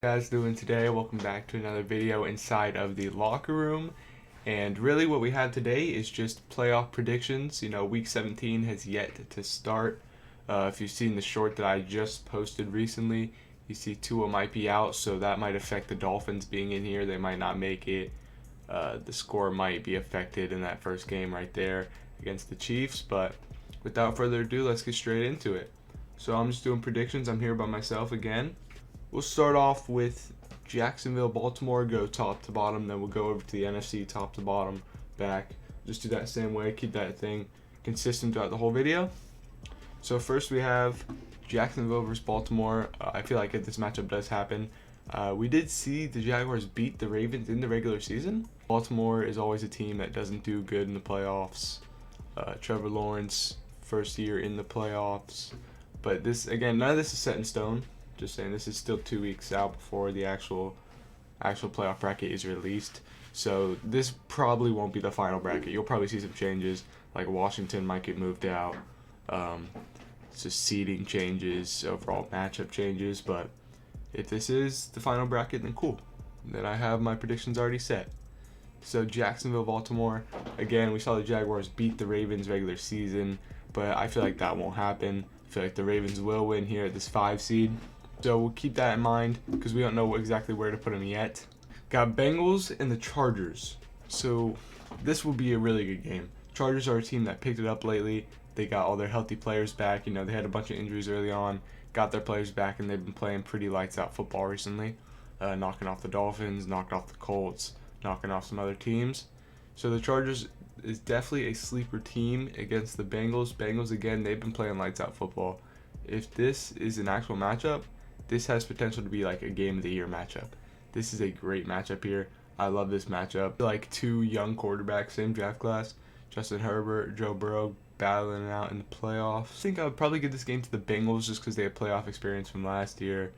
Guys doing today? Welcome back to another video inside of the locker room. And really what we have today is just playoff predictions. Week 17 has yet to start. If you've seen the short that I just posted recently, you see Tua might be out, so that might affect the Dolphins being in here. They might not make it. The score might be affected in that first game right there against the Chiefs. But without further ado, let's get straight into it. So I'm just doing predictions. I'm here by myself again. We'll start off with Jacksonville, Baltimore, go top to bottom. Then we'll go over to the NFC, top to bottom, back. Just do that same way. Keep that thing consistent throughout the whole video. So first we have Jacksonville versus Baltimore. I feel like if this matchup does happen, we did see the Jaguars beat the Ravens in the regular season. Baltimore is always a team that doesn't do good in the playoffs. Trevor Lawrence, first year in the playoffs. But this, again, none of this is set in stone. Just saying, this is still 2 weeks out before the actual playoff bracket is released. So this probably won't be the final bracket. You'll probably see some changes, like Washington might get moved out. It's just seeding changes, overall matchup changes. But if this is the final bracket, then cool. Then I have my predictions already set. So Jacksonville, Baltimore. Again, we saw the Jaguars beat the Ravens regular season, but I feel like that won't happen. I feel like the Ravens will win here at this 5 seed. So we'll keep that in mind because we don't know exactly where to put them yet. Got Bengals and the Chargers. So this will be a really good game. Chargers are a team that picked it up lately. They got all their healthy players back. They had a bunch of injuries early on, got their players back, and they've been playing pretty lights out football recently. Knocking off the Dolphins, knocked off the Colts, knocking off some other teams. So the Chargers is definitely a sleeper team against the Bengals. Bengals, again, they've been playing lights out football. If this is an actual matchup, this has potential to be like a game of the year matchup. This is a great matchup here. I love this matchup. Like two young quarterbacks, same draft class. Justin Herbert, Joe Burrow battling it out in the playoffs. I think I would probably give this game to the Bengals just because they have playoff experience from last year.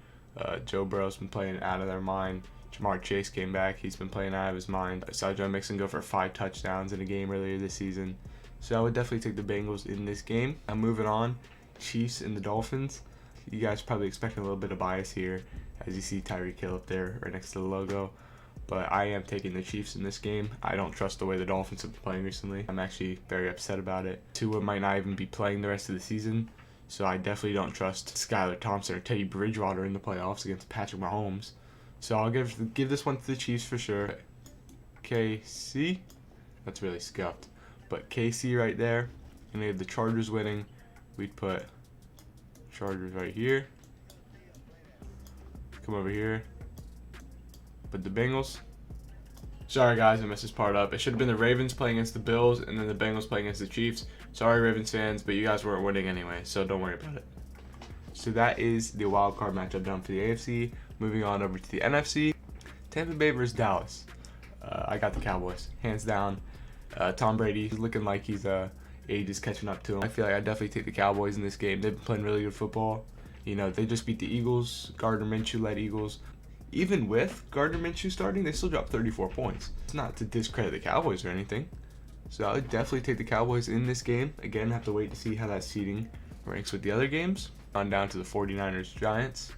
Joe Burrow's been playing out of their mind. Jamar Chase came back. He's been playing out of his mind. I saw Joe Mixon go for 5 touchdowns in a game earlier this season. So I would definitely take the Bengals in this game. I'm moving on. Chiefs and the Dolphins. You guys probably expecting a little bit of bias here as you see Tyreek Hill up there right next to the logo. But I am taking the Chiefs in this game. I don't trust the way the Dolphins have been playing recently. I'm actually very upset about it. Tua might not even be playing the rest of the season. So I definitely don't trust Skylar Thompson or Teddy Bridgewater in the playoffs against Patrick Mahomes. So I'll give this one to the Chiefs for sure. KC. That's really scuffed. But KC right there. And we have the Chargers winning. We'd put Chargers right here. Come over here. Put the Bengals. Sorry guys, I messed this part up. It should have been the Ravens playing against the Bills and then the Bengals playing against the Chiefs. Sorry Ravens fans, but you guys weren't winning anyway, so don't worry about it. So that is the wild card matchup done for the AFC. Moving on over to the NFC. Tampa Bay versus Dallas. I got the Cowboys, hands down. Tom Brady is looking like he's age is catching up to him. I feel like I definitely take the Cowboys in this game. They've been playing really good football. They just beat the Eagles, Gardner Minshew-led Eagles. Even with Gardner Minshew starting, they still dropped 34 points. It's not to discredit the Cowboys or anything. So I would definitely take the Cowboys in this game. Again, have to wait to see how that seeding ranks with the other games. On down to the 49ers Giants.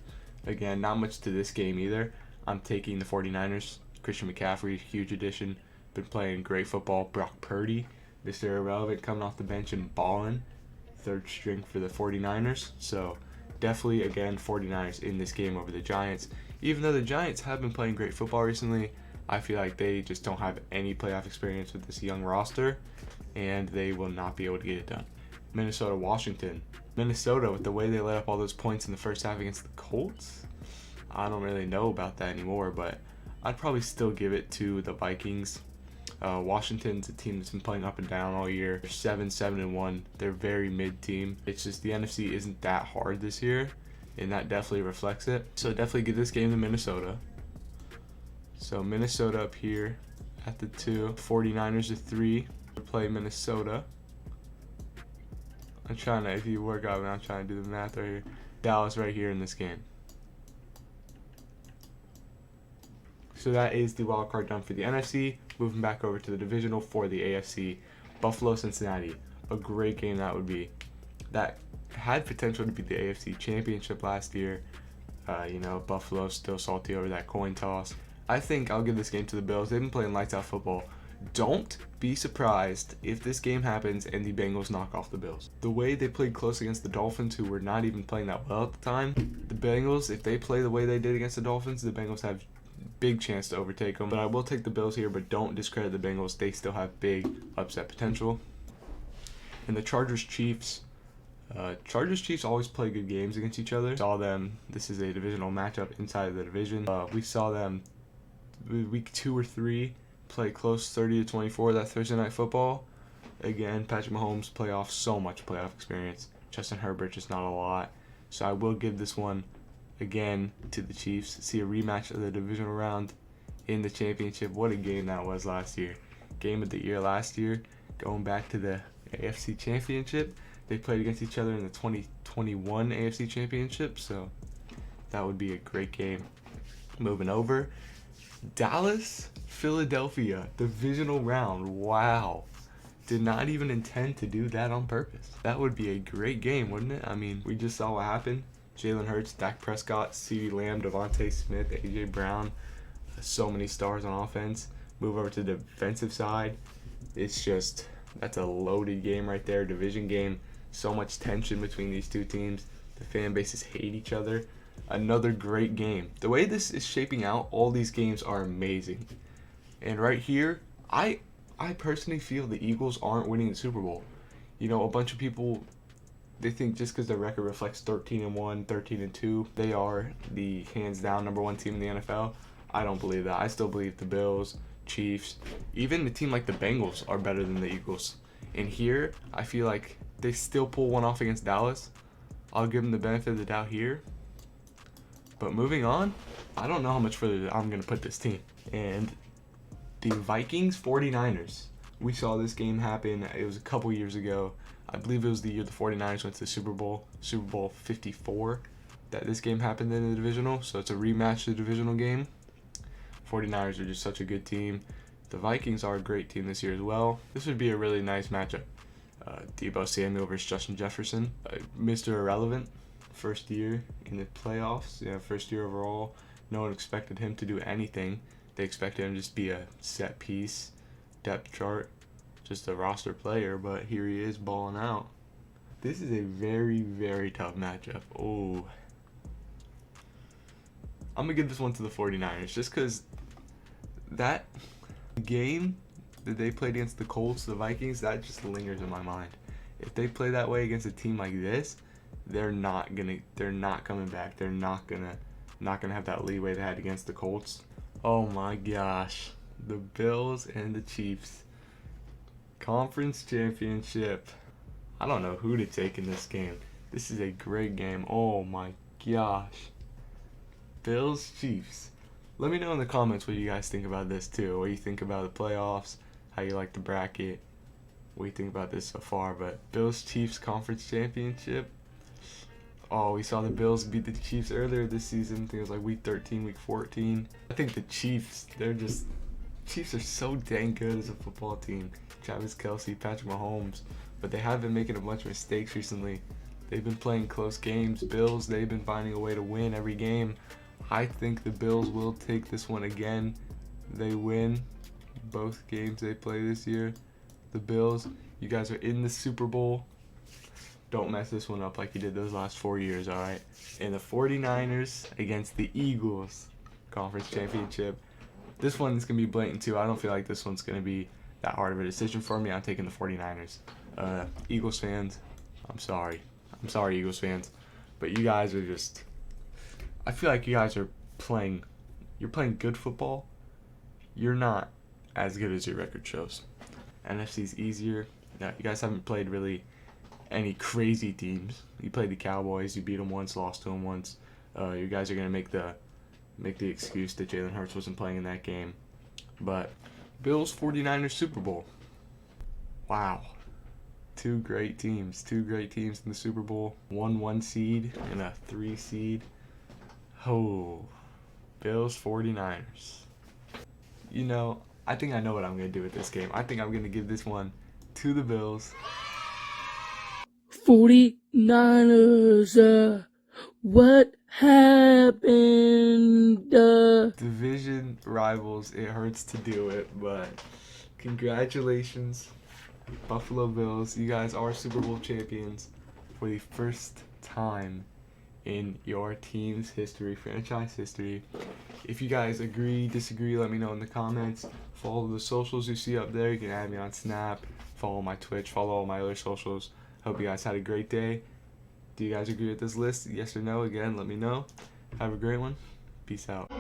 Again, not much to this game either. I'm taking the 49ers. Christian McCaffrey, huge addition. Been playing great football. Brock Purdy, Mr. Irrelevant, coming off the bench and balling. Third string for the 49ers. So definitely, again, 49ers in this game over the Giants. Even though the Giants have been playing great football recently, I feel like they just don't have any playoff experience with this young roster, and they will not be able to get it done. Minnesota, Washington. Minnesota, with the way they let up all those points in the first half against the Colts, I don't really know about that anymore, but I'd probably still give it to the Vikings. Washington's a team that's been playing up and down all year. They're 7-1. They're very mid team. It's just the NFC isn't that hard this year, and that definitely reflects it. So definitely give this game to Minnesota. So Minnesota up here at the 2. 49ers at 3. Play Minnesota. I'm trying to, if you work out, I'm trying to do the math right here. Dallas right here in this game. So that is the wild card done for the NFC. Moving back over to the divisional for the AFC. Buffalo, Cincinnati. A great game that would be. That had potential to be the AFC Championship last year. Buffalo's still salty over that coin toss. I think I'll give this game to the Bills. They've been playing lights out football. Don't be surprised if this game happens and the Bengals knock off the Bills. The way they played close against the Dolphins, who were not even playing that well at the time, the Bengals, if they play the way they did against the Dolphins, the Bengals have big chance to overtake them. But I will take the Bills here, but don't discredit the Bengals. They still have big upset potential. And the Chargers-Chiefs. Chargers-Chiefs always play good games against each other. Saw them. This is a divisional matchup inside of the division. We saw them week 2 or 3 play close, 30-24. That Thursday Night Football. Again, Patrick Mahomes playoff, so much playoff experience. Justin Herbert just not a lot. So I will give this one again to the Chiefs. See a rematch of the divisional round in the championship. What a game that was last year. Game of the year last year. Going back to the AFC Championship. They played against each other in the 2021 AFC Championship, so that would be a great game. Moving over, Dallas, Philadelphia, divisional round. Wow. Did not even intend to do that on purpose. That would be a great game, wouldn't it? I mean, we just saw what happened. Jalen Hurts, Dak Prescott, CeeDee Lamb, Devontae Smith, A.J. Brown. So many stars on offense. Move over to the defensive side. It's just, that's a loaded game right there. Division game. So much tension between these two teams. The fan bases hate each other. Another great game. The way this is shaping out, all these games are amazing. And right here, I personally feel the Eagles aren't winning the Super Bowl. You know, a bunch of people, they think just because their record reflects 13-1, 13-2, they are the hands down number 1 team in the NFL. I don't believe that. I still believe the Bills, Chiefs, even a team like the Bengals are better than the Eagles. And here, I feel like they still pull one off against Dallas. I'll give them the benefit of the doubt here. But moving on, I don't know how much further I'm going to put this team. And the Vikings 49ers. We saw this game happen. It was a couple years ago. I believe it was the year the 49ers went to the Super Bowl 54, that this game happened in the divisional. So it's a rematch of the divisional game. 49ers are just such a good team. The Vikings are a great team this year as well. This would be a really nice matchup. Deebo Samuel versus Justin Jefferson. Mr. Irrelevant, first year in the playoffs. First year overall. No one expected him to do anything. They expected him to just be a set piece, depth chart, just a roster player. But here he is balling out. This is a very, very tough matchup. Oh, I'm going to give this one to the 49ers just because that game that they played against the Colts, the Vikings, that just lingers in my mind. If they play that way against a team like this, they're not coming back. They're not gonna have that leeway they had against the Colts. Oh my gosh. The Bills and the Chiefs. Conference championship. I don't know who to take in this game. This is a great game. Oh my gosh. Bills, Chiefs. Let me know in the comments what you guys think about this too. What you think about the playoffs, how you like the bracket, what you think about this so far. But Bills, Chiefs conference championship. Oh, we saw the Bills beat the Chiefs earlier this season. I think it was like week 13, week 14. I think the Chiefs, Chiefs are so dang good as a football team. Travis Kelce, Patrick Mahomes. But they have been making a bunch of mistakes recently. They've been playing close games. Bills, they've been finding a way to win every game. I think the Bills will take this one again. They win both games they play this year. The Bills, you guys are in the Super Bowl. Don't mess this one up like you did those last 4 years, all right? And the 49ers against the Eagles, conference championship. This one is going to be blatant too. I don't feel like this one's going to be that hard of a decision for me. I'm taking the 49ers. Eagles fans, I'm sorry. I'm sorry, Eagles fans. But you guys are just... I feel like you guys are playing... You're playing good football. You're not as good as your record shows. NFC's easier. You guys haven't played really any crazy teams. You played the Cowboys. You beat them once, lost to them once. You guys are going to make the excuse that Jalen Hurts wasn't playing in that game. But Bills 49ers Super Bowl. Wow. Two great teams in the Super Bowl. 1 seed and a 3 seed. Oh, Bills 49ers. You know, I think I know what I'm going to do with this game. I think I'm going to give this one to the Bills. 49ers, What happened? Division rivals, it hurts to do it, but congratulations, Buffalo Bills. You guys are Super Bowl champions for the first time in your team's history, franchise history. If you guys agree, disagree, let me know in the comments. Follow the socials you see up there. You can add me on Snap, follow my Twitch, follow all my other socials. Hope you guys had a great day. Do you guys agree with this list? Yes or no? Again, let me know. Have a great one. Peace out.